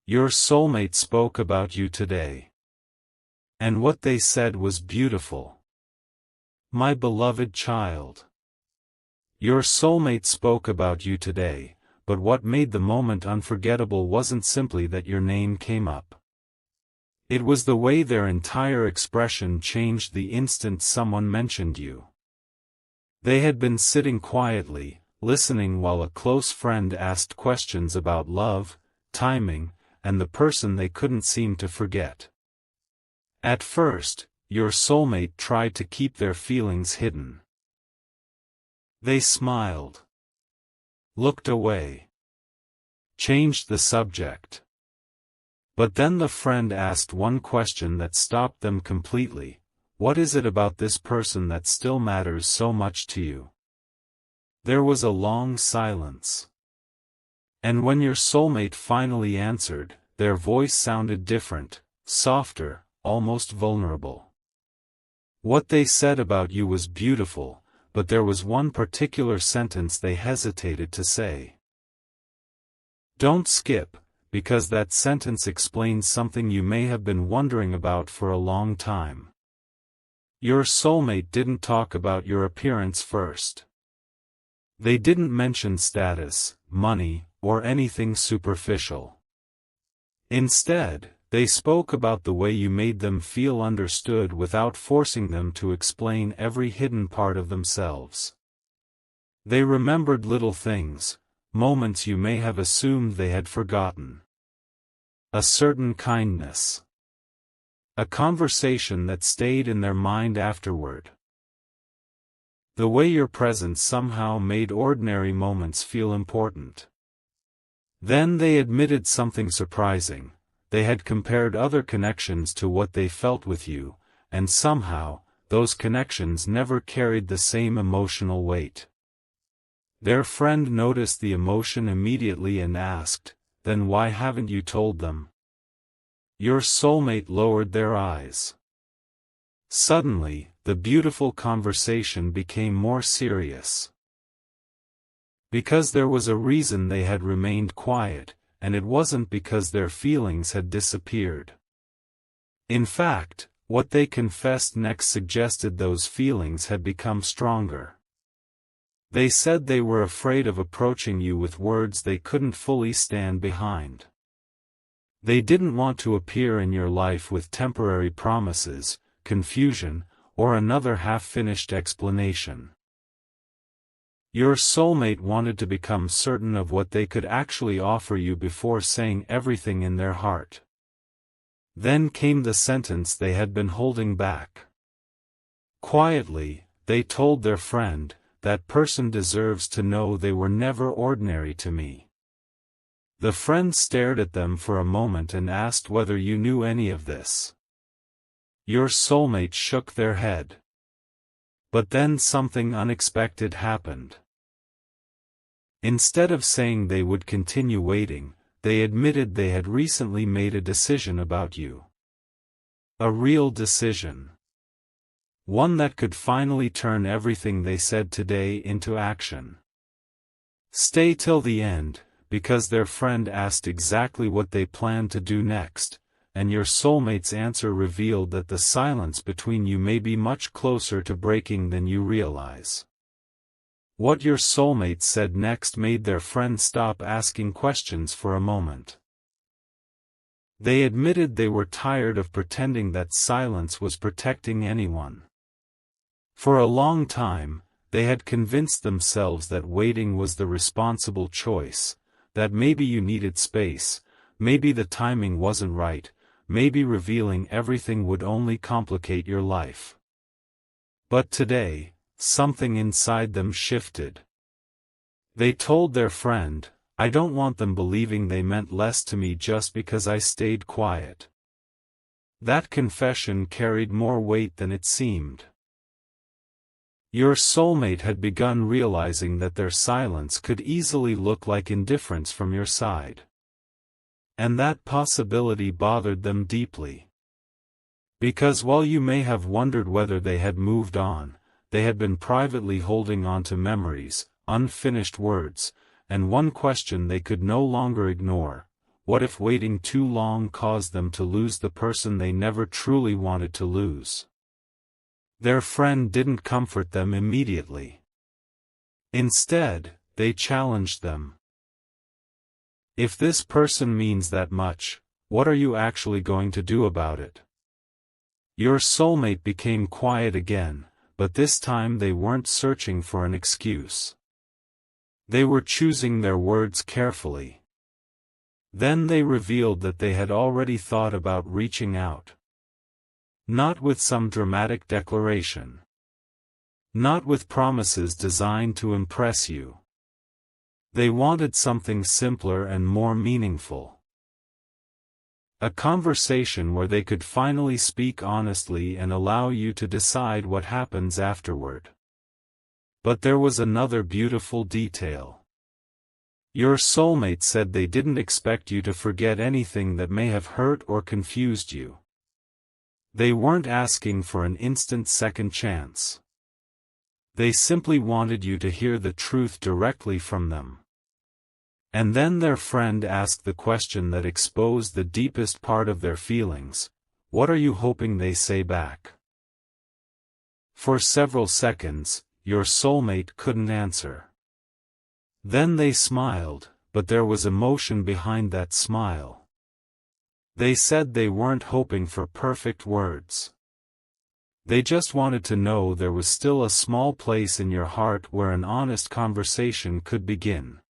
Your soulmate spoke about you today. And what they said was beautiful. My beloved child. Your soulmate spoke about you today, but what made the moment unforgettable wasn't simply that your name came up. It was the way their entire expression changed the instant someone mentioned you. They had been sitting quietly, listening while a close friend asked questions about love, timing, and the person they couldn't seem to forget. At first, your soulmate tried to keep their feelings hidden. They smiled, looked away, changed the subject. But then the friend asked one question that stopped them completely. What is it about this person that still matters so much to you? There was a long silence. And when your soulmate finally answered, their voice sounded different, softer, almost vulnerable. What they said about you was beautiful, but there was one particular sentence they hesitated to say. Don't skip, because that sentence explains something you may have been wondering about for a long time. Your soulmate didn't talk about your appearance first. They didn't mention status, money, or anything superficial. Instead, they spoke about the way you made them feel understood without forcing them to explain every hidden part of themselves. They remembered little things, moments you may have assumed they had forgotten. A certain kindness. A conversation that stayed in their mind afterward. The way your presence somehow made ordinary moments feel important. Then they admitted something surprising. They had compared other connections to what they felt with you, and somehow, those connections never carried the same emotional weight. Their friend noticed the emotion immediately and asked, "Then why haven't you told them?" Your soulmate lowered their eyes. Suddenly, the beautiful conversation became more serious. Because there was a reason they had remained quiet, and it wasn't because their feelings had disappeared. In fact, what they confessed next suggested those feelings had become stronger. They said they were afraid of approaching you with words they couldn't fully stand behind. They didn't want to appear in your life with temporary promises, confusion, or another half-finished explanation. Your soulmate wanted to become certain of what they could actually offer you before saying everything in their heart. Then came the sentence they had been holding back. Quietly, they told their friend, "That person deserves to know they were never ordinary to me." The friend stared at them for a moment and asked whether you knew any of this. Your soulmate shook their head. But then something unexpected happened. Instead of saying they would continue waiting, they admitted they had recently made a decision about you. A real decision. One that could finally turn everything they said today into action. Stay till the end, because their friend asked exactly what they planned to do next, and your soulmate's answer revealed that the silence between you may be much closer to breaking than you realize. What your soulmate said next made their friend stop asking questions for a moment. They admitted they were tired of pretending that silence was protecting anyone. For a long time, they had convinced themselves that waiting was the responsible choice, that maybe you needed space, maybe the timing wasn't right, maybe revealing everything would only complicate your life. But today, something inside them shifted. They told their friend, "I don't want them believing they meant less to me just because I stayed quiet." That confession carried more weight than it seemed. Your soulmate had begun realizing that their silence could easily look like indifference from your side. And that possibility bothered them deeply. Because while you may have wondered whether they had moved on, they had been privately holding on to memories, unfinished words, and one question they could no longer ignore: what if waiting too long caused them to lose the person they never truly wanted to lose? Their friend didn't comfort them immediately. Instead, they challenged them. If this person means that much, what are you actually going to do about it? Your soulmate became quiet again, but this time they weren't searching for an excuse. They were choosing their words carefully. Then they revealed that they had already thought about reaching out. Not with some dramatic declaration. Not with promises designed to impress you. They wanted something simpler and more meaningful. A conversation where they could finally speak honestly and allow you to decide what happens afterward. But there was another beautiful detail. Your soulmate said they didn't expect you to forget anything that may have hurt or confused you. They weren't asking for an instant second chance. They simply wanted you to hear the truth directly from them. And then their friend asked the question that exposed the deepest part of their feelings: what are you hoping they say back? For several seconds, your soulmate couldn't answer. Then they smiled, but there was emotion behind that smile. They said they weren't hoping for perfect words. They just wanted to know there was still a small place in your heart where an honest conversation could begin.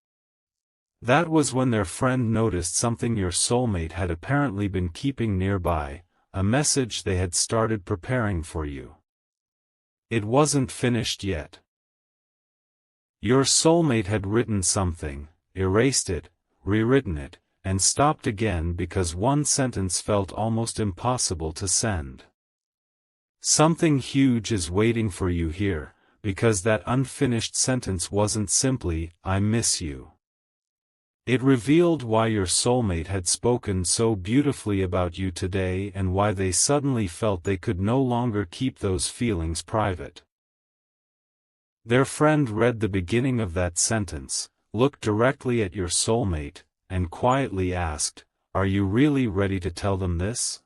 That was when their friend noticed something your soulmate had apparently been keeping nearby, a message they had started preparing for you. It wasn't finished yet. Your soulmate had written something, erased it, rewritten it, and stopped again because one sentence felt almost impossible to send. Something huge is waiting for you here, because that unfinished sentence wasn't simply, "I miss you." It revealed why your soulmate had spoken so beautifully about you today and why they suddenly felt they could no longer keep those feelings private. Their friend read the beginning of that sentence, looked directly at your soulmate, and quietly asked, "Are you really ready to tell them this?"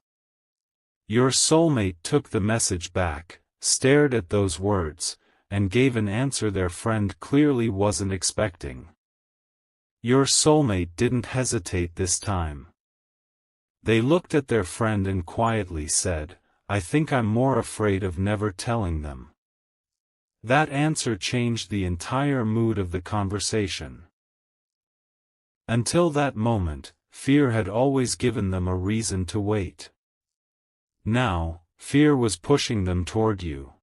Your soulmate took the message back, stared at those words, and gave an answer their friend clearly wasn't expecting. Your soulmate didn't hesitate this time. They looked at their friend and quietly said, "I think I'm more afraid of never telling them." That answer changed the entire mood of the conversation. Until that moment, fear had always given them a reason to wait. Now, fear was pushing them toward you.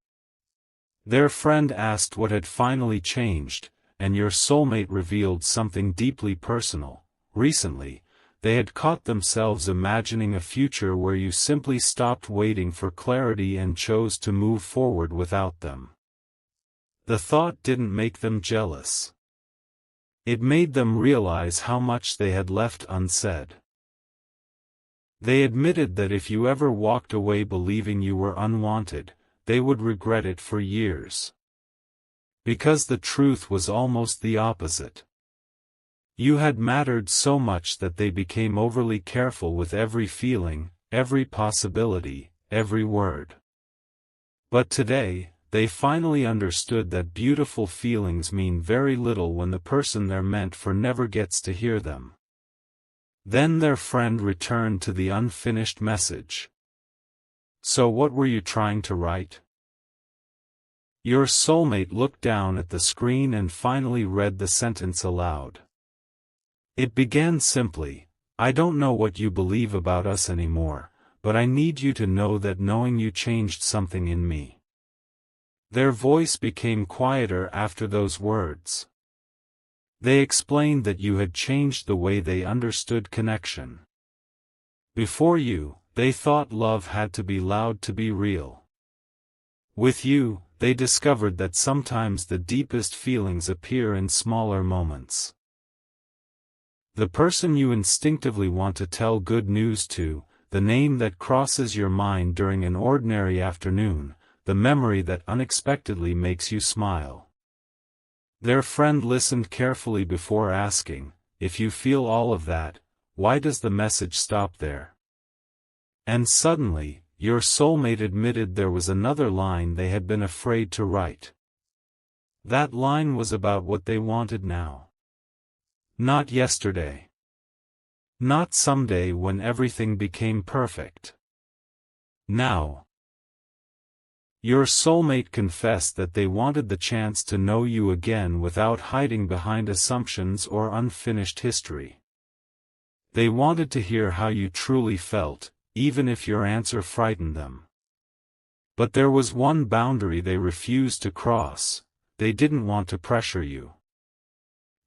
Their friend asked what had finally changed, and your soulmate revealed something deeply personal. Recently, they had caught themselves imagining a future where you simply stopped waiting for clarity and chose to move forward without them. The thought didn't make them jealous. It made them realize how much they had left unsaid. They admitted that if you ever walked away believing you were unwanted, they would regret it for years. Because the truth was almost the opposite. You had mattered so much that they became overly careful with every feeling, every possibility, every word. But today, they finally understood that beautiful feelings mean very little when the person they're meant for never gets to hear them. Then their friend returned to the unfinished message. "So what were you trying to write?" Your soulmate looked down at the screen and finally read the sentence aloud. It began simply, "I don't know what you believe about us anymore, but I need you to know that knowing you changed something in me." Their voice became quieter after those words. They explained that you had changed the way they understood connection. Before you, they thought love had to be loud to be real. With you, they discovered that sometimes the deepest feelings appear in smaller moments. The person you instinctively want to tell good news to, the name that crosses your mind during an ordinary afternoon, the memory that unexpectedly makes you smile. Their friend listened carefully before asking, "If you feel all of that, why does the message stop there? And suddenly, your soulmate admitted there was another line they had been afraid to write. That line was about what they wanted now. Not yesterday. Not someday when everything became perfect. Now. Your soulmate confessed that they wanted the chance to know you again without hiding behind assumptions or unfinished history. They wanted to hear how you truly felt, even if your answer frightened them. But there was one boundary they refused to cross: they didn't want to pressure you.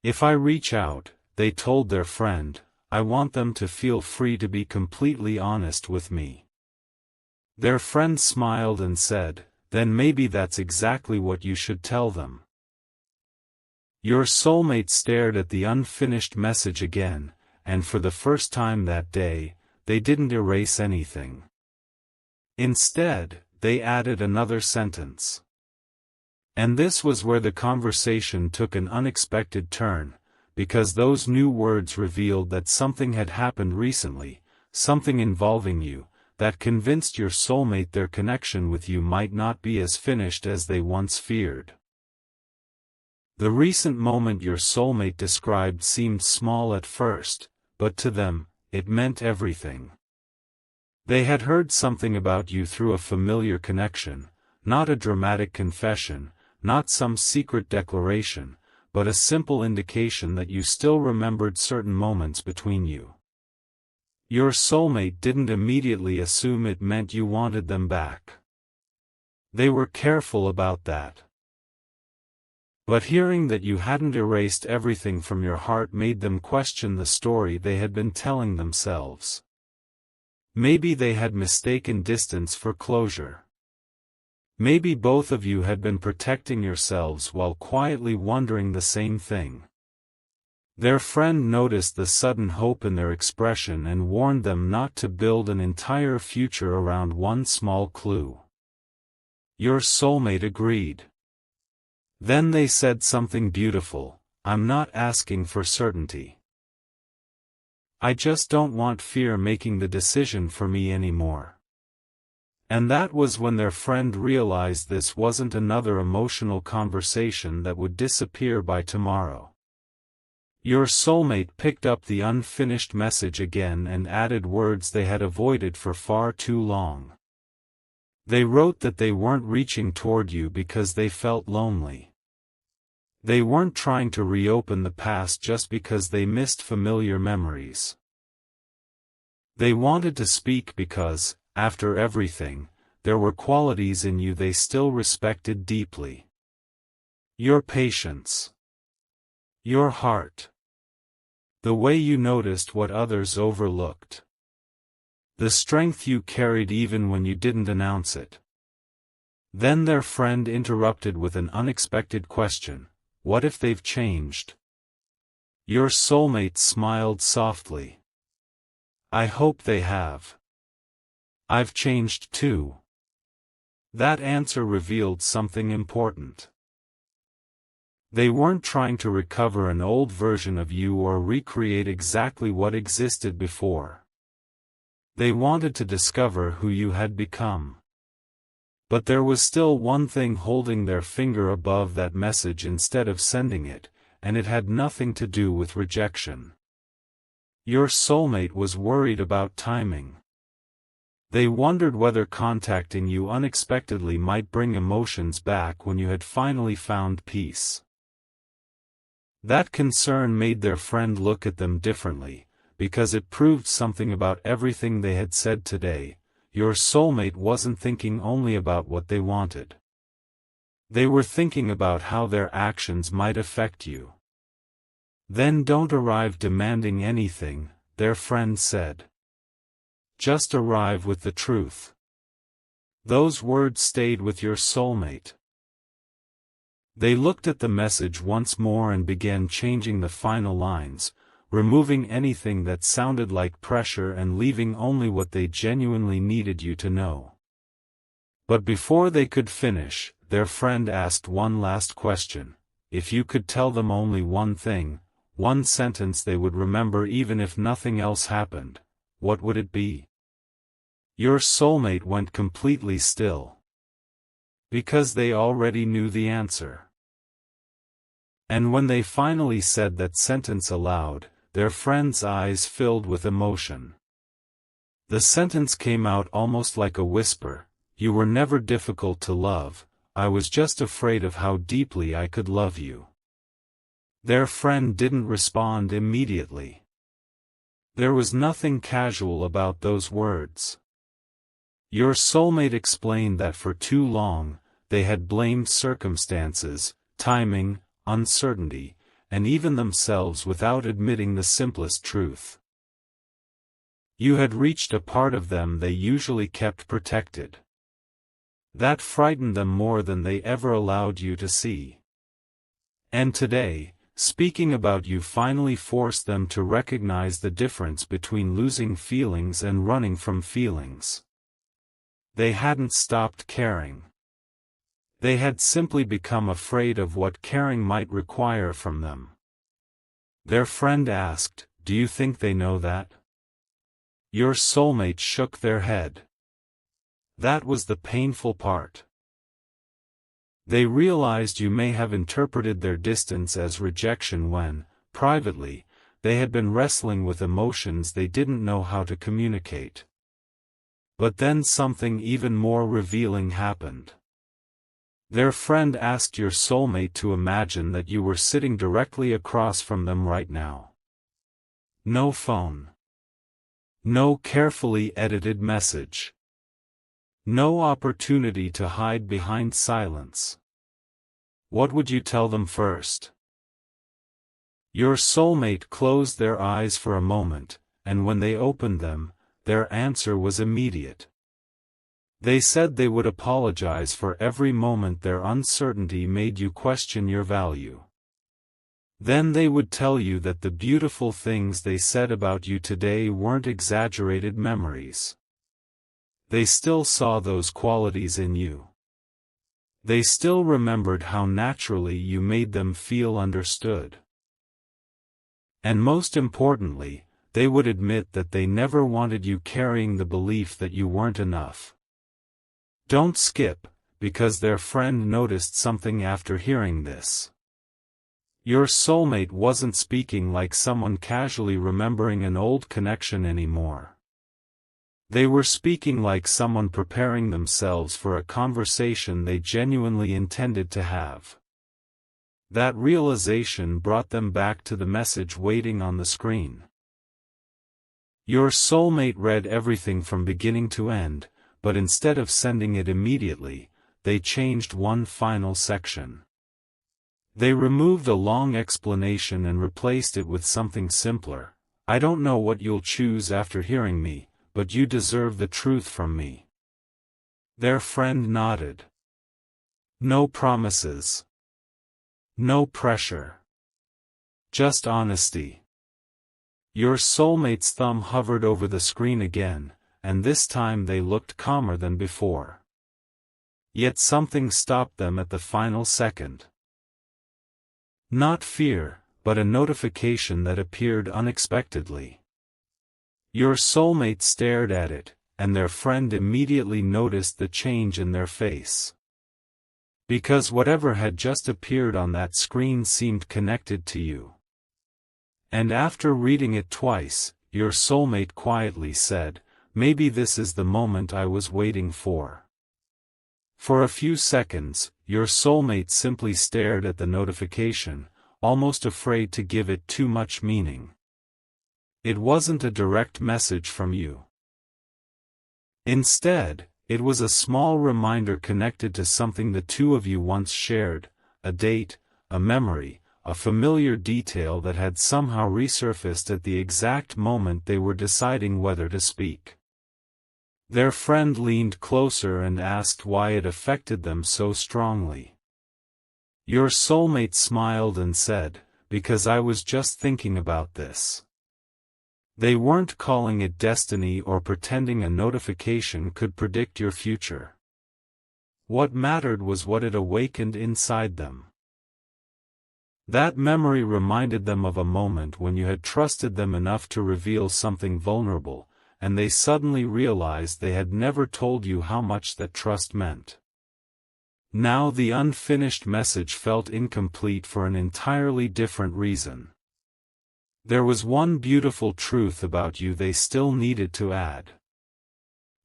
If I reach out, they told their friend, I want them to feel free to be completely honest with me. Their friend smiled and said, then maybe that's exactly what you should tell them. Your soulmate stared at the unfinished message again, and for the first time that day, they didn't erase anything. Instead, they added another sentence. And this was where the conversation took an unexpected turn, because those new words revealed that something had happened recently, something involving you, that convinced your soulmate their connection with you might not be as finished as they once feared. The recent moment your soulmate described seemed small at first, but to them, it meant everything. They had heard something about you through a familiar connection, not a dramatic confession, not some secret declaration, but a simple indication that you still remembered certain moments between you. Your soulmate didn't immediately assume it meant you wanted them back. They were careful about that. But hearing that you hadn't erased everything from your heart made them question the story they had been telling themselves. Maybe they had mistaken distance for closure. Maybe both of you had been protecting yourselves while quietly wondering the same thing. Their friend noticed the sudden hope in their expression and warned them not to build an entire future around one small clue. Your soulmate agreed. Then they said something beautiful, I'm not asking for certainty. I just don't want fear making the decision for me anymore. And that was when their friend realized this wasn't another emotional conversation that would disappear by tomorrow. Your soulmate picked up the unfinished message again and added words they had avoided for far too long. They wrote that they weren't reaching toward you because they felt lonely. They weren't trying to reopen the past just because they missed familiar memories. They wanted to speak because, after everything, there were qualities in you they still respected deeply. Your patience. Your heart. The way you noticed what others overlooked. The strength you carried even when you didn't announce it. Then their friend interrupted with an unexpected question, what if they've changed? Your soulmate smiled softly. I hope they have. I've changed too. That answer revealed something important. They weren't trying to recover an old version of you or recreate exactly what existed before. They wanted to discover who you had become. But there was still one thing holding their finger above that message instead of sending it, and it had nothing to do with rejection. Your soulmate was worried about timing. They wondered whether contacting you unexpectedly might bring emotions back when you had finally found peace. That concern made their friend look at them differently, because it proved something about everything they had said today. Your soulmate wasn't thinking only about what they wanted. They were thinking about how their actions might affect you. Then don't arrive demanding anything, their friend said. Just arrive with the truth. Those words stayed with your soulmate. They looked at the message once more and began changing the final lines, removing anything that sounded like pressure and leaving only what they genuinely needed you to know. But before they could finish, their friend asked one last question. If you could tell them only one thing, one sentence they would remember even if nothing else happened, what would it be? Your soulmate went completely still. Because they already knew the answer. And when they finally said that sentence aloud, their friend's eyes filled with emotion. The sentence came out almost like a whisper, "You were never difficult to love, I was just afraid of how deeply I could love you." Their friend didn't respond immediately. There was nothing casual about those words. Your soulmate explained that for too long, they had blamed circumstances, timing, uncertainty, and even themselves without admitting the simplest truth. You had reached a part of them they usually kept protected. That frightened them more than they ever allowed you to see. And today, speaking about you finally forced them to recognize the difference between losing feelings and running from feelings. They hadn't stopped caring. They had simply become afraid of what caring might require from them. Their friend asked, "Do you think they know that?" Your soulmate shook their head. That was the painful part. They realized you may have interpreted their distance as rejection when, privately, they had been wrestling with emotions they didn't know how to communicate. But then something even more revealing happened. Their friend asked your soulmate to imagine that you were sitting directly across from them right now. No phone. No carefully edited message. No opportunity to hide behind silence. What would you tell them first? Your soulmate closed their eyes for a moment, and when they opened them, their answer was immediate. They said they would apologize for every moment their uncertainty made you question your value. Then they would tell you that the beautiful things they said about you today weren't exaggerated memories. They still saw those qualities in you. They still remembered how naturally you made them feel understood. And most importantly, they would admit that they never wanted you carrying the belief that you weren't enough. Don't skip, because their friend noticed something after hearing this. Your soulmate wasn't speaking like someone casually remembering an old connection anymore. They were speaking like someone preparing themselves for a conversation they genuinely intended to have. That realization brought them back to the message waiting on the screen. Your soulmate read everything from beginning to end, but instead of sending it immediately, they changed one final section. They removed a long explanation and replaced it with something simpler. "I don't know what you'll choose after hearing me, but you deserve the truth from me." Their friend nodded. No promises. No pressure. Just honesty. Your soulmate's thumb hovered over the screen again, and this time they looked calmer than before. Yet something stopped them at the final second. Not fear, but a notification that appeared unexpectedly. Your soulmate stared at it, and their friend immediately noticed the change in their face. Because whatever had just appeared on that screen seemed connected to you. And after reading it twice, your soulmate quietly said, "Maybe this is the moment I was waiting for." For a few seconds, your soulmate simply stared at the notification, almost afraid to give it too much meaning. It wasn't a direct message from you. Instead, it was a small reminder connected to something the two of you once shared, a date, a memory, a familiar detail that had somehow resurfaced at the exact moment they were deciding whether to speak. Their friend leaned closer and asked why it affected them so strongly. Your soulmate smiled and said, "Because I was just thinking about this." They weren't calling it destiny or pretending a notification could predict your future. What mattered was what it awakened inside them. That memory reminded them of a moment when you had trusted them enough to reveal something vulnerable, and they suddenly realized they had never told you how much that trust meant. Now the unfinished message felt incomplete for an entirely different reason. There was one beautiful truth about you they still needed to add.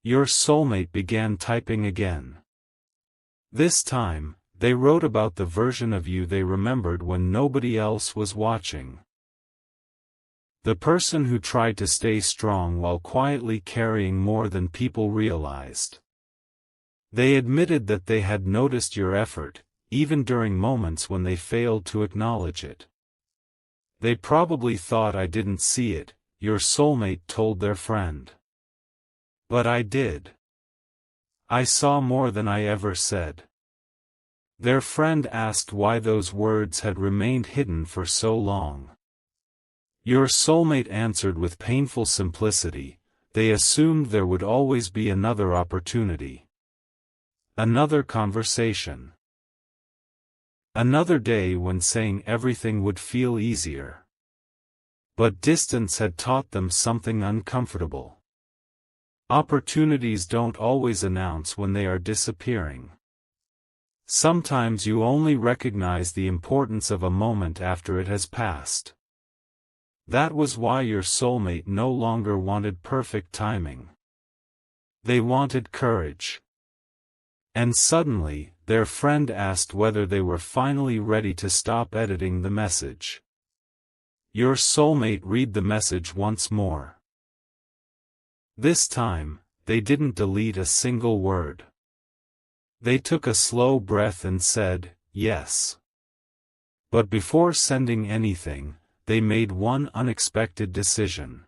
Your soulmate began typing again. This time, they wrote about the version of you they remembered when nobody else was watching. The person who tried to stay strong while quietly carrying more than people realized. They admitted that they had noticed your effort, even during moments when they failed to acknowledge it. They probably thought I didn't see it, your soulmate told their friend. But I did. I saw more than I ever said. Their friend asked why those words had remained hidden for so long. Your soulmate answered with painful simplicity, they assumed there would always be another opportunity. Another conversation. Another day when saying everything would feel easier. But distance had taught them something uncomfortable. Opportunities don't always announce when they are disappearing. Sometimes you only recognize the importance of a moment after it has passed. That was why your soulmate no longer wanted perfect timing. They wanted courage. And suddenly, their friend asked whether they were finally ready to stop editing the message. Your soulmate read the message once more. This time, they didn't delete a single word. They took a slow breath and said, yes. But before sending anything, they made one unexpected decision.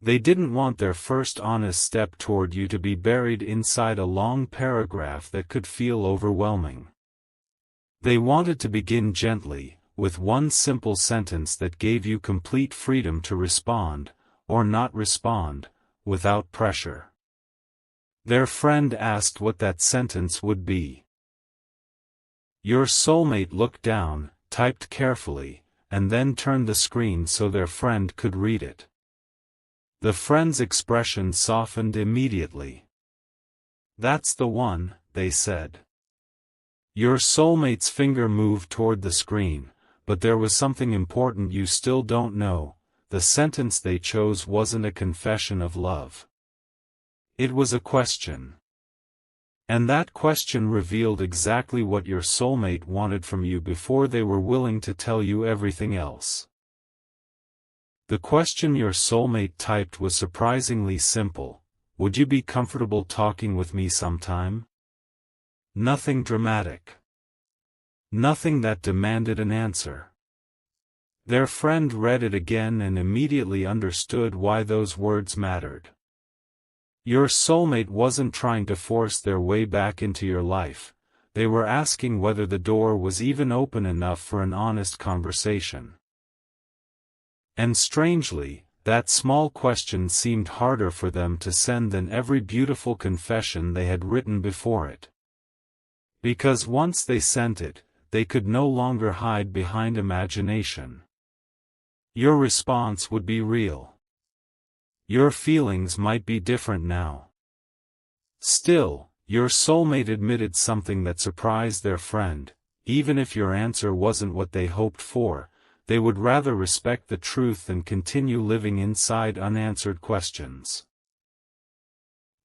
They didn't want their first honest step toward you to be buried inside a long paragraph that could feel overwhelming. They wanted to begin gently, with one simple sentence that gave you complete freedom to respond, or not respond, without pressure. Their friend asked what that sentence would be. Your soulmate looked down, typed carefully, and then turned the screen so their friend could read it. The friend's expression softened immediately. That's the one, they said. Your soulmate's finger moved toward the screen, but there was something important you still don't know. The sentence they chose wasn't a confession of love. It was a question. And that question revealed exactly what your soulmate wanted from you before they were willing to tell you everything else. The question your soulmate typed was surprisingly simple. Would you be comfortable talking with me sometime? Nothing dramatic. Nothing that demanded an answer. Their friend read it again and immediately understood why those words mattered. Your soulmate wasn't trying to force their way back into your life, they were asking whether the door was even open enough for an honest conversation. And strangely, that small question seemed harder for them to send than every beautiful confession they had written before it. Because once they sent it, they could no longer hide behind imagination. Your response would be real. Your feelings might be different now. Still, your soulmate admitted something that surprised their friend. Even if your answer wasn't what they hoped for, they would rather respect the truth than continue living inside unanswered questions.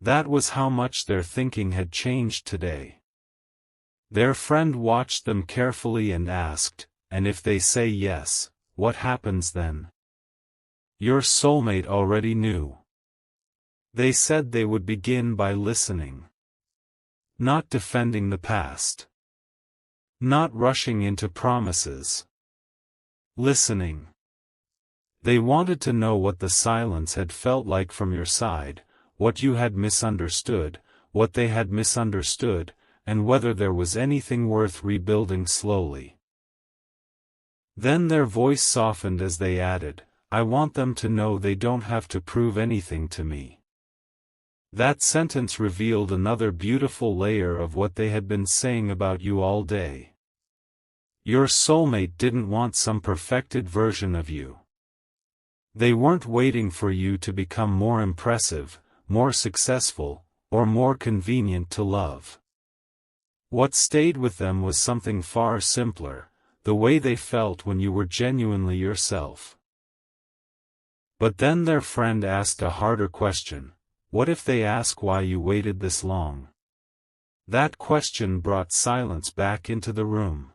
That was how much their thinking had changed today. Their friend watched them carefully and asked, and if they say yes, what happens then? Your soulmate already knew. They said they would begin by listening. Not defending the past. Not rushing into promises. Listening. They wanted to know what the silence had felt like from your side, what you had misunderstood, what they had misunderstood, and whether there was anything worth rebuilding slowly. Then their voice softened as they added, I want them to know they don't have to prove anything to me. That sentence revealed another beautiful layer of what they had been saying about you all day. Your soulmate didn't want some perfected version of you. They weren't waiting for you to become more impressive, more successful, or more convenient to love. What stayed with them was something far simpler, the way they felt when you were genuinely yourself. But then their friend asked a harder question: what if they ask why you waited this long? That question brought silence back into the room.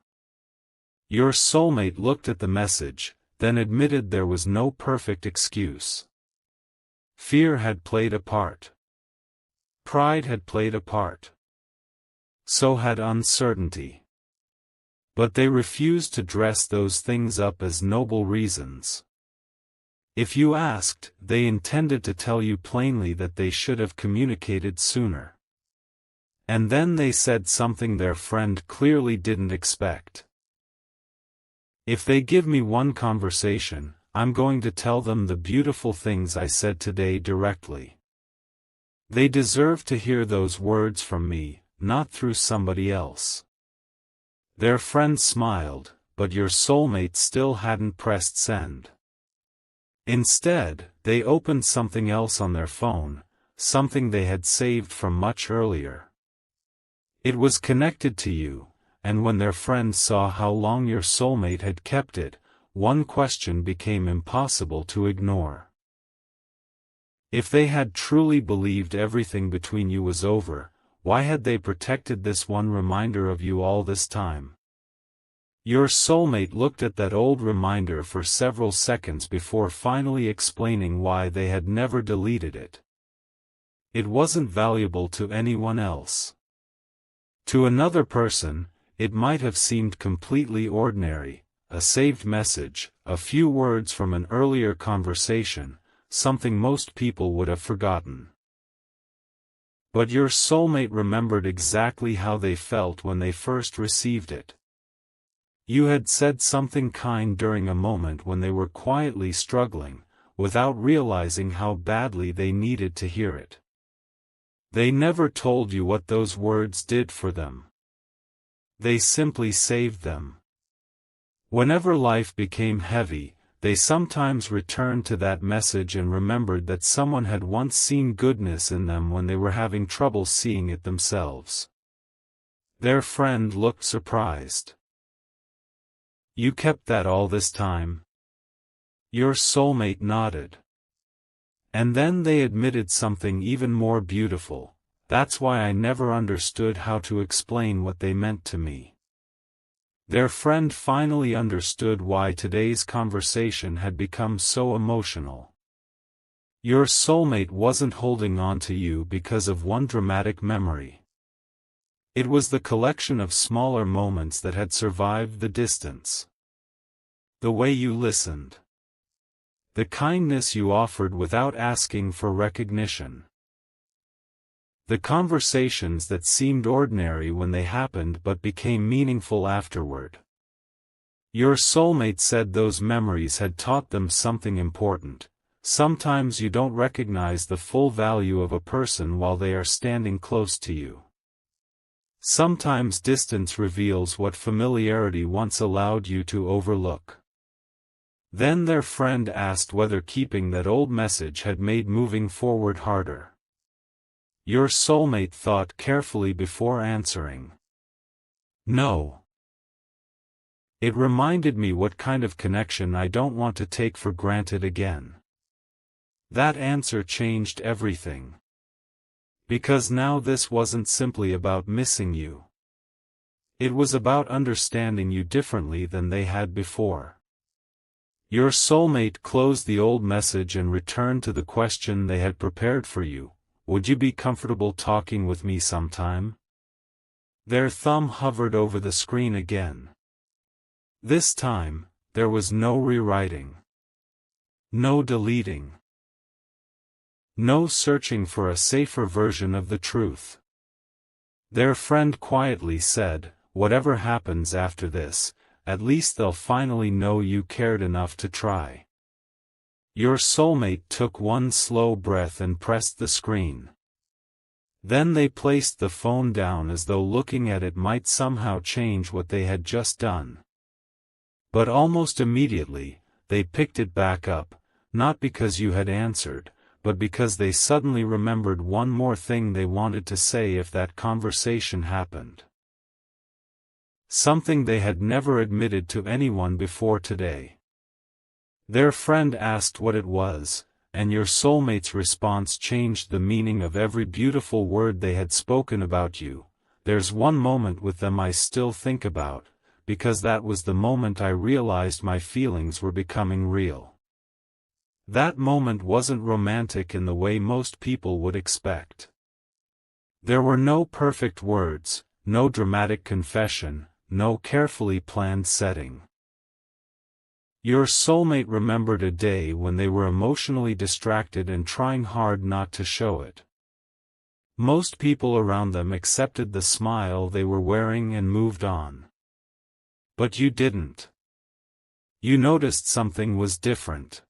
Your soulmate looked at the message, then admitted there was no perfect excuse. Fear had played a part. Pride had played a part. So had uncertainty. But they refused to dress those things up as noble reasons. If you asked, they intended to tell you plainly that they should have communicated sooner. And then they said something their friend clearly didn't expect. If they give me one conversation, I'm going to tell them the beautiful things I said today directly. They deserve to hear those words from me, not through somebody else. Their friend smiled, but your soulmate still hadn't pressed send. Instead, they opened something else on their phone, something they had saved from much earlier. It was connected to you, and when their friend saw how long your soulmate had kept it, one question became impossible to ignore. If they had truly believed everything between you was over, why had they protected this one reminder of you all this time? Your soulmate looked at that old reminder for several seconds before finally explaining why they had never deleted it. It wasn't valuable to anyone else. To another person, it might have seemed completely ordinary, a saved message, a few words from an earlier conversation, something most people would have forgotten. But your soulmate remembered exactly how they felt when they first received it. You had said something kind during a moment when they were quietly struggling, without realizing how badly they needed to hear it. They never told you what those words did for them. They simply saved them. Whenever life became heavy, they sometimes returned to that message and remembered that someone had once seen goodness in them when they were having trouble seeing it themselves. Their friend looked surprised. You kept that all this time? Your soulmate nodded. And then they admitted something even more beautiful: that's why I never understood how to explain what they meant to me. Their friend finally understood why today's conversation had become so emotional. Your soulmate wasn't holding on to you because of one dramatic memory. It was the collection of smaller moments that had survived the distance. The way you listened. The kindness you offered without asking for recognition. The conversations that seemed ordinary when they happened but became meaningful afterward. Your soulmate said those memories had taught them something important. Sometimes you don't recognize the full value of a person while they are standing close to you. Sometimes distance reveals what familiarity once allowed you to overlook. Then their friend asked whether keeping that old message had made moving forward harder. Your soulmate thought carefully before answering. No. It reminded me what kind of connection I don't want to take for granted again. That answer changed everything. Because now this wasn't simply about missing you. It was about understanding you differently than they had before. Your soulmate closed the old message and returned to the question they had prepared for you: would you be comfortable talking with me sometime? Their thumb hovered over the screen again. This time, there was no rewriting. No deleting. No searching for a safer version of the truth. Their friend quietly said, whatever happens after this, at least they'll finally know you cared enough to try. Your soulmate took one slow breath and pressed the screen. Then they placed the phone down as though looking at it might somehow change what they had just done. But almost immediately, they picked it back up, not because you had answered, but because they suddenly remembered one more thing they wanted to say if that conversation happened. Something they had never admitted to anyone before today. Their friend asked what it was, and your soulmate's response changed the meaning of every beautiful word they had spoken about you. There's one moment with them I still think about, because that was the moment I realized my feelings were becoming real. That moment wasn't romantic in the way most people would expect. There were no perfect words, no dramatic confession, no carefully planned setting. Your soulmate remembered a day when they were emotionally distracted and trying hard not to show it. Most people around them accepted the smile they were wearing and moved on. But you didn't. You noticed something was different.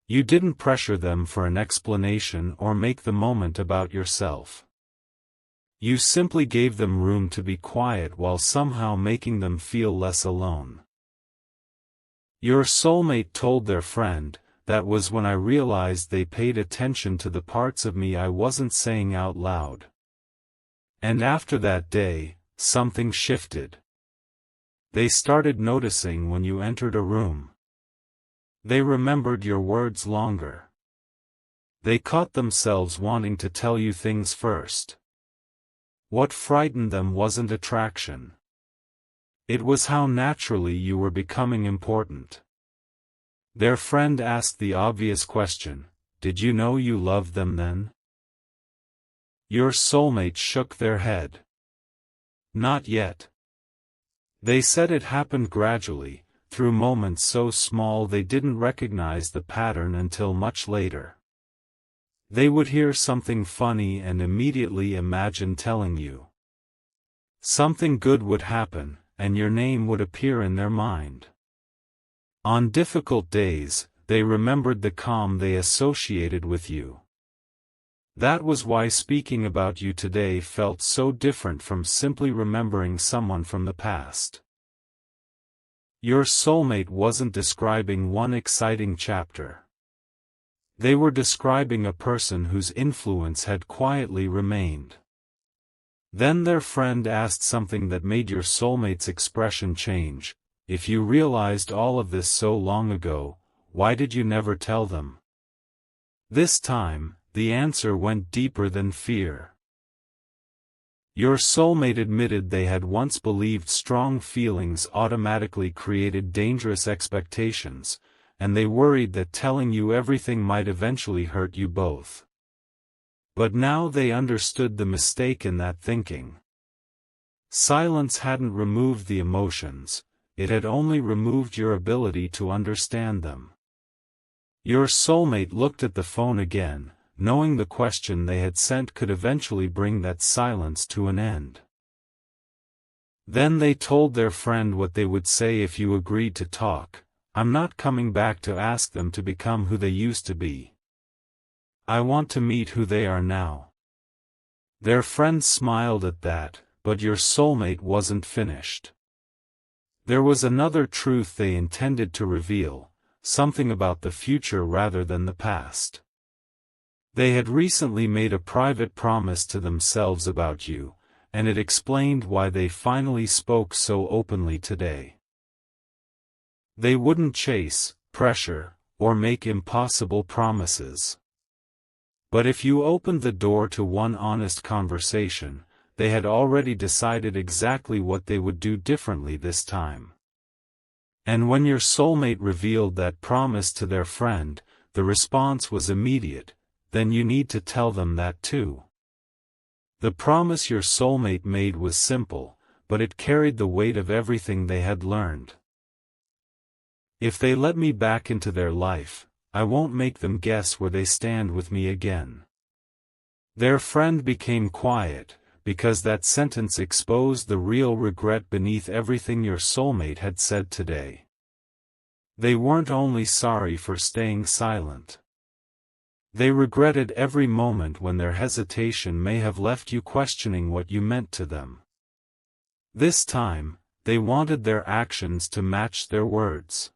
You didn't pressure them for an explanation or make the moment about yourself. You simply gave them room to be quiet while somehow making them feel less alone. Your soulmate told their friend, "That was when I realized they paid attention to the parts of me I wasn't saying out loud." And after that day, something shifted. They started noticing when you entered a room. They remembered your words longer. They caught themselves wanting to tell you things first. What frightened them wasn't attraction. It was how naturally you were becoming important. Their friend asked the obvious question, "Did you know you loved them then?" Your soulmate shook their head. Not yet. They said it happened gradually, through moments so small they didn't recognize the pattern until much later. They would hear something funny and immediately imagine telling you. Something good would happen, and your name would appear in their mind. On difficult days, they remembered the calm they associated with you. That was why speaking about you today felt so different from simply remembering someone from the past. Your soulmate wasn't describing one exciting chapter. They were describing a person whose influence had quietly remained. Then their friend asked something that made your soulmate's expression change. "If you realized all of this so long ago, why did you never tell them?" This time, the answer went deeper than fear. Your soulmate admitted they had once believed strong feelings automatically created dangerous expectations, and they worried that telling you everything might eventually hurt you both. But now they understood the mistake in that thinking. Silence hadn't removed the emotions, it had only removed your ability to understand them. Your soulmate looked at the phone again, knowing the question they had sent could eventually bring that silence to an end. Then they told their friend what they would say if you agreed to talk. "I'm not coming back to ask them to become who they used to be. I want to meet who they are now." Their friend smiled at that, but your soulmate wasn't finished. There was another truth they intended to reveal, something about the future rather than the past. They had recently made a private promise to themselves about you, and it explained why they finally spoke so openly today. They wouldn't chase, pressure, or make impossible promises. But if you opened the door to one honest conversation, they had already decided exactly what they would do differently this time. And when your soulmate revealed that promise to their friend, the response was immediate. "Then you need to tell them that too." The promise your soulmate made was simple, but it carried the weight of everything they had learned. "If they let me back into their life, I won't make them guess where they stand with me again." Their friend became quiet, because that sentence exposed the real regret beneath everything your soulmate had said today. They weren't only sorry for staying silent. They regretted every moment when their hesitation may have left you questioning what you meant to them. This time, they wanted their actions to match their words.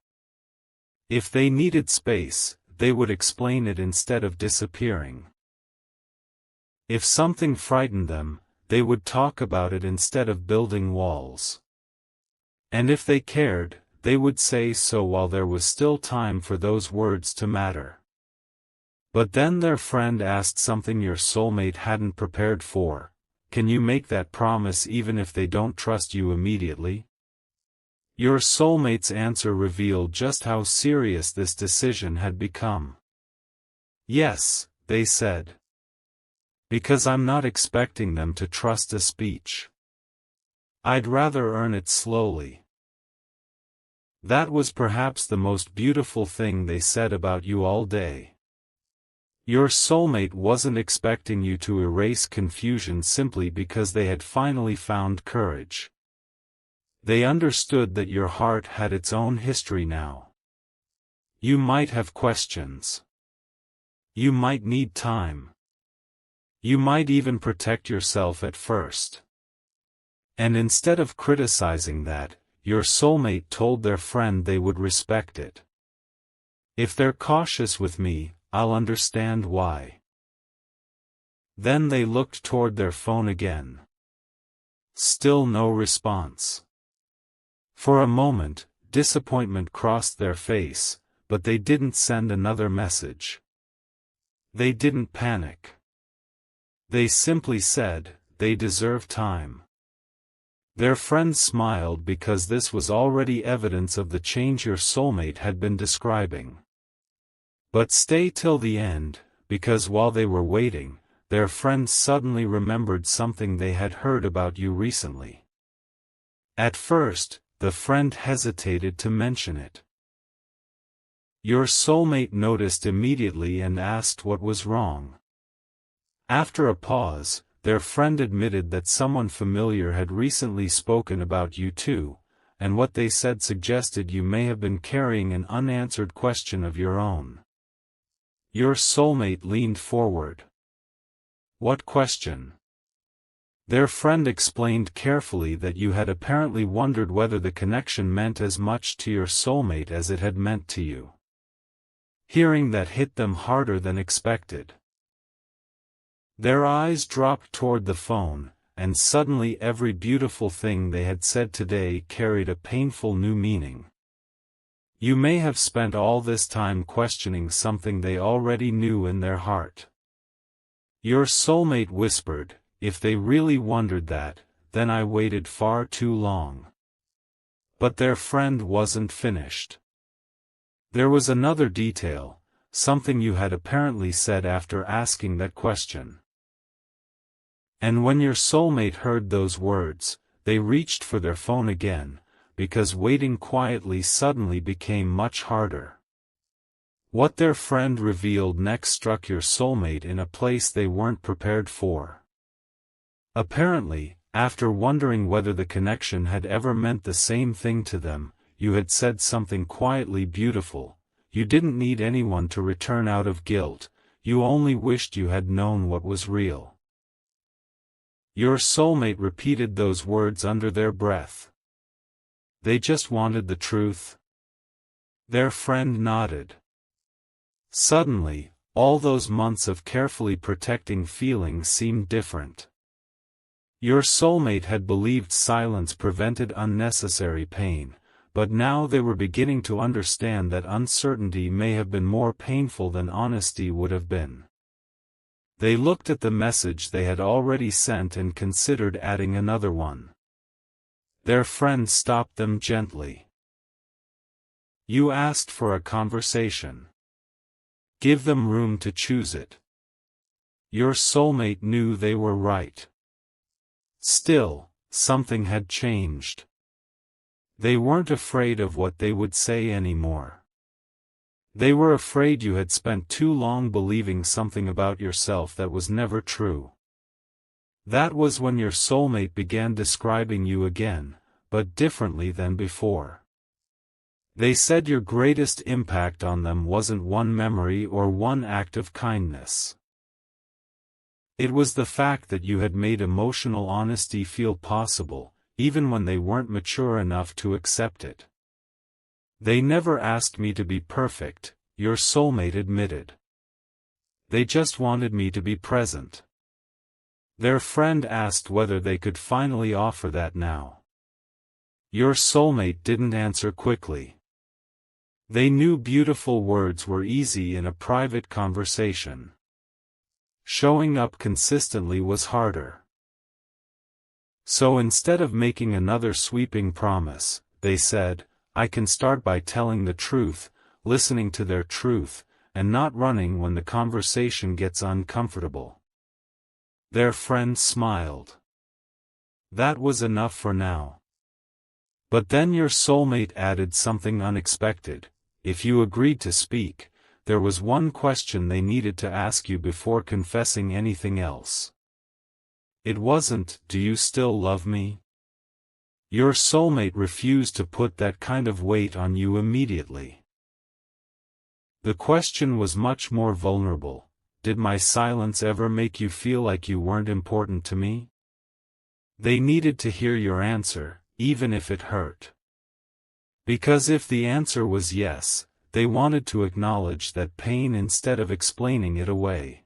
If they needed space, they would explain it instead of disappearing. If something frightened them, they would talk about it instead of building walls. And if they cared, they would say so while there was still time for those words to matter. But then their friend asked something your soulmate hadn't prepared for: can you make that promise even if they don't trust you immediately? Your soulmate's answer revealed just how serious this decision had become. Yes, they said. Because I'm not expecting them to trust a speech. I'd rather earn it slowly. That was perhaps the most beautiful thing they said about you all day. Your soulmate wasn't expecting you to erase confusion simply because they had finally found courage. They understood that your heart had its own history now. You might have questions. You might need time. You might even protect yourself at first. And instead of criticizing that, your soulmate told their friend they would respect it. If they're cautious with me, I'll understand why. Then they looked toward their phone again. Still no response. For a moment, disappointment crossed their face, but they didn't send another message. They didn't panic. They simply said, they deserve time. Their friend smiled because this was already evidence of the change your soulmate had been describing. But stay till the end, because while they were waiting, their friend suddenly remembered something they had heard about you recently. At first, the friend hesitated to mention it. Your soulmate noticed immediately and asked what was wrong. After a pause, their friend admitted that someone familiar had recently spoken about you too, and what they said suggested you may have been carrying an unanswered question of your own. Your soulmate leaned forward. What question? Their friend explained carefully that you had apparently wondered whether the connection meant as much to your soulmate as it had meant to you. Hearing that hit them harder than expected. Their eyes dropped toward the phone, and suddenly every beautiful thing they had said today carried a painful new meaning. You may have spent all this time questioning something they already knew in their heart. Your soulmate whispered, if they really wondered that, then I waited far too long. But their friend wasn't finished. There was another detail, something you had apparently said after asking that question. And when your soulmate heard those words, they reached for their phone again, because waiting quietly suddenly became much harder. What their friend revealed next struck your soulmate in a place they weren't prepared for. Apparently, after wondering whether the connection had ever meant the same thing to them, you had said something quietly beautiful. You didn't need anyone to return out of guilt, you only wished you had known what was real. Your soulmate repeated those words under their breath. They just wanted the truth. Their friend nodded. Suddenly, all those months of carefully protecting feelings seemed different. Your soulmate had believed silence prevented unnecessary pain, but now they were beginning to understand that uncertainty may have been more painful than honesty would have been. They looked at the message they had already sent and considered adding another one. Their friend stopped them gently. You asked for a conversation. Give them room to choose it. Your soulmate knew they were right. Still, something had changed. They weren't afraid of what they would say anymore. They were afraid you had spent too long believing something about yourself that was never true. That was when your soulmate began describing you again, but differently than before. They said your greatest impact on them wasn't one memory or one act of kindness. It was the fact that you had made emotional honesty feel possible. even when they weren't mature enough to accept it. They never asked me to be perfect, your soulmate admitted. They just wanted me to be present. Their friend asked whether they could finally offer that now. Your soulmate didn't answer quickly. They knew beautiful words were easy in a private conversation. Showing up consistently was harder. So instead of making another sweeping promise, they said, I can start by telling the truth, listening to their truth, and not running when the conversation gets uncomfortable. Their friend smiled. That was enough for now. But then your soulmate added something unexpected. If you agreed to speak, there was one question they needed to ask you before confessing anything else. It wasn't, do you still love me? Your soulmate refused to put that kind of weight on you immediately. The question was much more vulnerable. Did my silence ever make you feel like you weren't important to me? They needed to hear your answer, even if it hurt. Because if the answer was yes, they wanted to acknowledge that pain instead of explaining it away.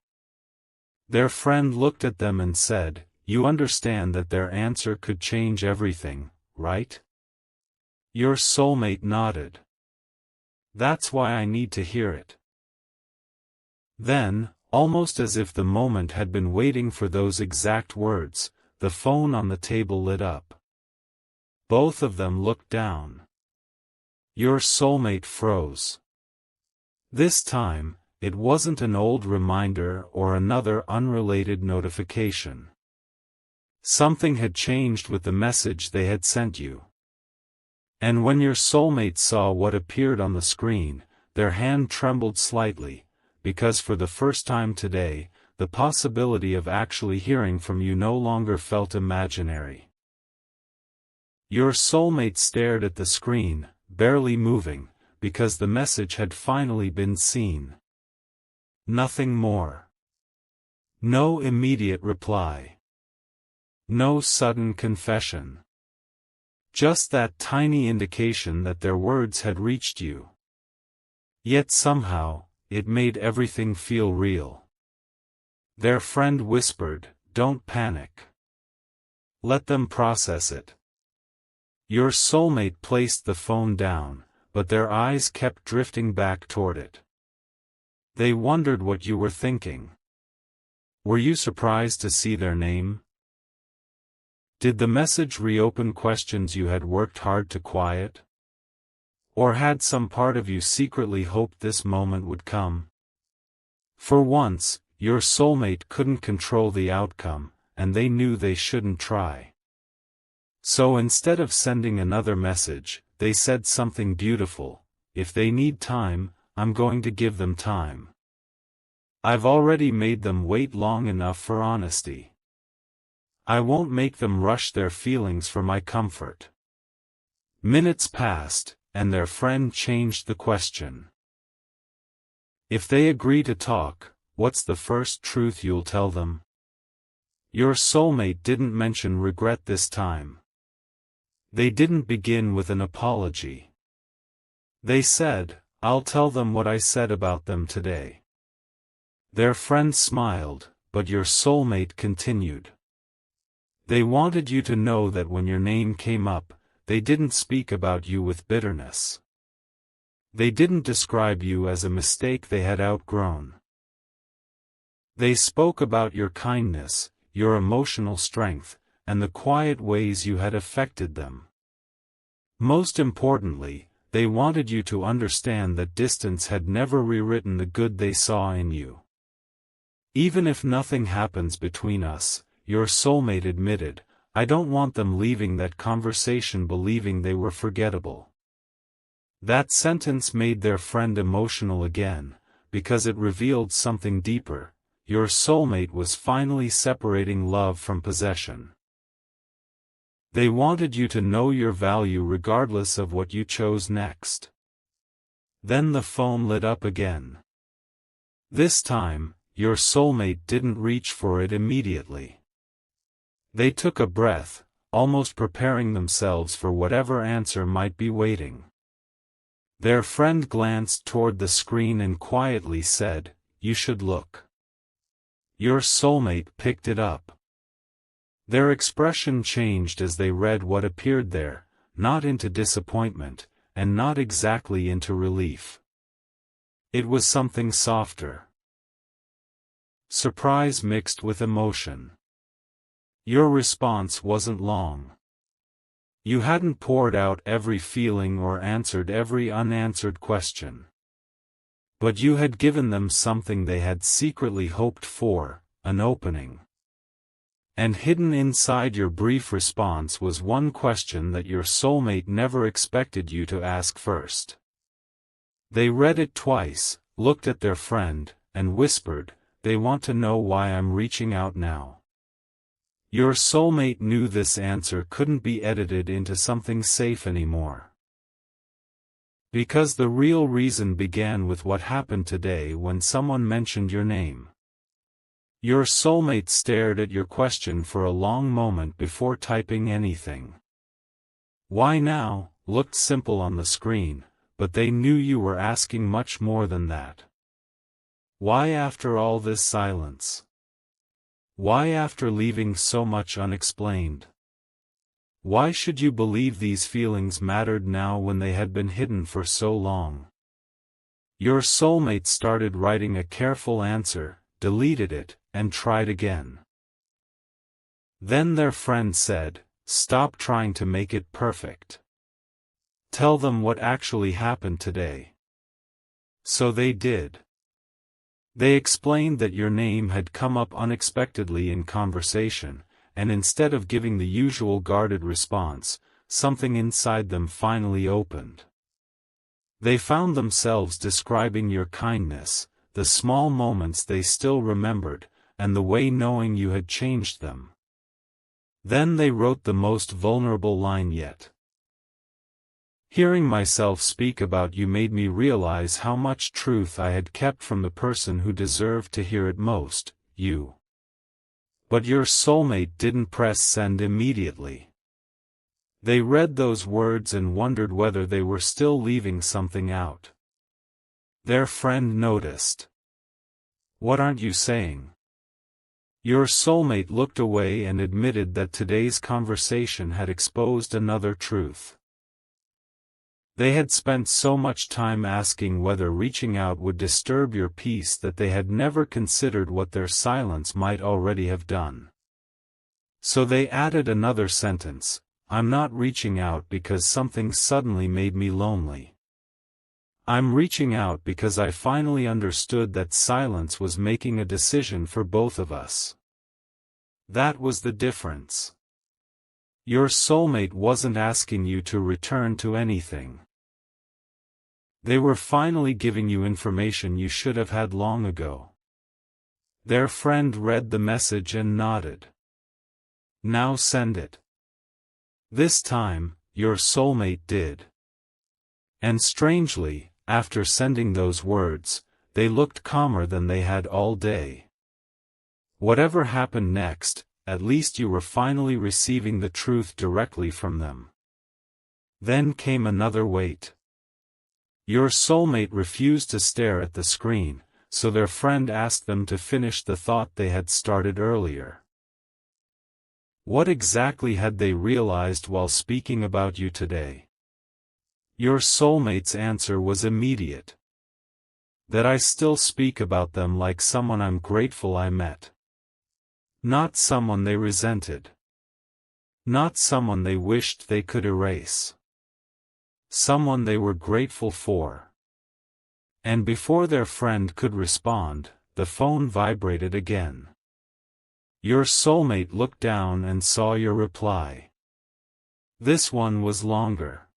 Their friend looked at them and said, you understand that their answer could change everything, right? Your soulmate nodded. That's why I need to hear it. Then, almost as if the moment had been waiting for those exact words, the phone on the table lit up. Both of them looked down. Your soulmate froze. This time, it wasn't an old reminder or another unrelated notification. Something had changed with the message they had sent you. And when your soulmate saw what appeared on the screen, their hand trembled slightly, because for the first time today, the possibility of actually hearing from you no longer felt imaginary. Your soulmate stared at the screen, barely moving, because the message had finally been seen. Nothing more. No immediate reply. No sudden confession. Just that tiny indication that their words had reached you. Yet somehow, it made everything feel real. Their friend whispered, don't panic. Let them process it. Your soulmate placed the phone down, but their eyes kept drifting back toward it. They wondered what you were thinking. Were you surprised to see their name? Did the message reopen questions you had worked hard to quiet? Or had some part of you secretly hoped this moment would come? For once, your soulmate couldn't control the outcome, and they knew they shouldn't try. So instead of sending another message, they said something beautiful. If they need time, I'm going to give them time. I've already made them wait long enough for honesty. I won't make them rush their feelings for my comfort. Minutes passed, and their friend changed the question. If they agree to talk, what's the first truth you'll tell them? Your soulmate didn't mention regret this time. They didn't begin with an apology. They said, I'll tell them what I said about them today. Their friend smiled, but your soulmate continued. They wanted you to know that when your name came up, they didn't speak about you with bitterness. They didn't describe you as a mistake they had outgrown. They spoke about your kindness, your emotional strength, and the quiet ways you had affected them. Most importantly, they wanted you to understand that distance had never rewritten the good they saw in you. Even if nothing happens between us, your soulmate admitted, I don't want them leaving that conversation believing they were forgettable. That sentence made their friend emotional again, because it revealed something deeper. Your soulmate was finally separating love from possession. They wanted you to know your value regardless of what you chose next. Then the phone lit up again. This time, your soulmate didn't reach for it immediately. They took a breath, almost preparing themselves for whatever answer might be waiting. Their friend glanced toward the screen and quietly said, "You should look." Your soulmate picked it up. Their expression changed as they read what appeared there, not into disappointment, and not exactly into relief. It was something softer. Surprise mixed with emotion. Your response wasn't long. You hadn't poured out every feeling or answered every unanswered question. But you had given them something they had secretly hoped for, an opening. And hidden inside your brief response was one question that your soulmate never expected you to ask first. They read it twice, looked at their friend, and whispered, "They want to know why I'm reaching out now." Your soulmate knew this answer couldn't be edited into something safe anymore. Because the real reason began with what happened today when someone mentioned your name. Your soulmate stared at your question for a long moment before typing anything. "Why now?" looked simple on the screen, but they knew you were asking much more than that. Why after all this silence? Why after leaving so much unexplained? Why should you believe these feelings mattered now when they had been hidden for so long? Your soulmate started writing a careful answer, deleted it, and tried again. Then their friend said, "Stop trying to make it perfect. Tell them what actually happened today." So they did. They explained that your name had come up unexpectedly in conversation, and instead of giving the usual guarded response, something inside them finally opened. They found themselves describing your kindness, the small moments they still remembered, and the way knowing you had changed them. Then they wrote the most vulnerable line yet. "Hearing myself speak about you made me realize how much truth I had kept from the person who deserved to hear it most, you." But your soulmate didn't press send immediately. They read those words and wondered whether they were still leaving something out. Their friend noticed. "What aren't you saying?" Your soulmate looked away and admitted that today's conversation had exposed another truth. They had spent so much time asking whether reaching out would disturb your peace that they had never considered what their silence might already have done. So they added another sentence, "I'm not reaching out because something suddenly made me lonely. I'm reaching out because I finally understood that silence was making a decision for both of us." That was the difference. Your soulmate wasn't asking you to return to anything. They were finally giving you information you should have had long ago. Their friend read the message and nodded. "Now send it." This time, your soulmate did. And strangely, after sending those words, they looked calmer than they had all day. Whatever happened next, at least you were finally receiving the truth directly from them. Then came another wait. Your soulmate refused to stare at the screen, so their friend asked them to finish the thought they had started earlier. What exactly had they realized while speaking about you today? Your soulmate's answer was immediate. That I still speak about them like someone I'm grateful I met. Not someone they resented. Not someone they wished they could erase. Someone they were grateful for. And before their friend could respond, the phone vibrated again. Your soulmate looked down and saw your reply. This one was longer.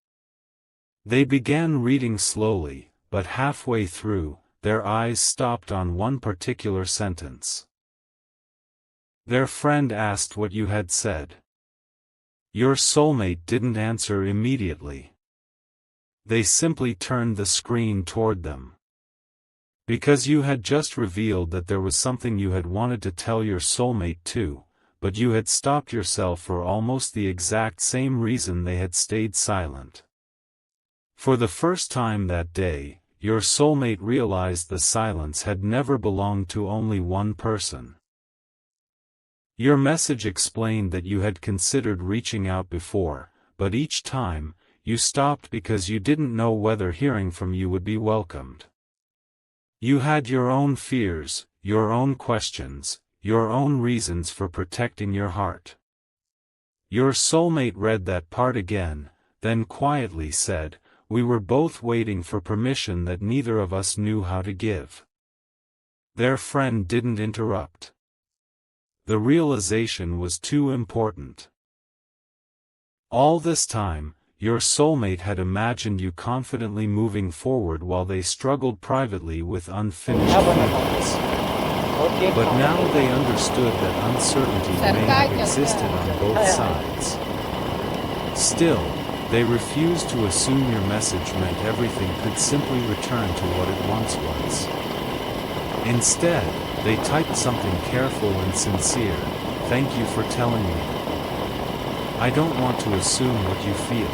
They began reading slowly, but halfway through, their eyes stopped on one particular sentence. Their friend asked what you had said. Your soulmate didn't answer immediately. They simply turned the screen toward them. Because you had just revealed that there was something you had wanted to tell your soulmate too, but you had stopped yourself for almost the exact same reason they had stayed silent. For the first time that day, your soulmate realized the silence had never belonged to only one person. Your message explained that you had considered reaching out before, but each time, you stopped because you didn't know whether hearing from you would be welcomed. You had your own fears, your own questions, your own reasons for protecting your heart. Your soulmate read that part again, then quietly said, "We were both waiting for permission that neither of us knew how to give." Their friend didn't interrupt. The realization was too important. All this time, your soulmate had imagined you confidently moving forward while they struggled privately with unfinished feelings. But now they understood that uncertainty may have existed on both sides. Still, they refused to assume your message meant everything could simply return to what it once was. Instead, they typed something careful and sincere: "Thank you for telling me. I don't want to assume what you feel.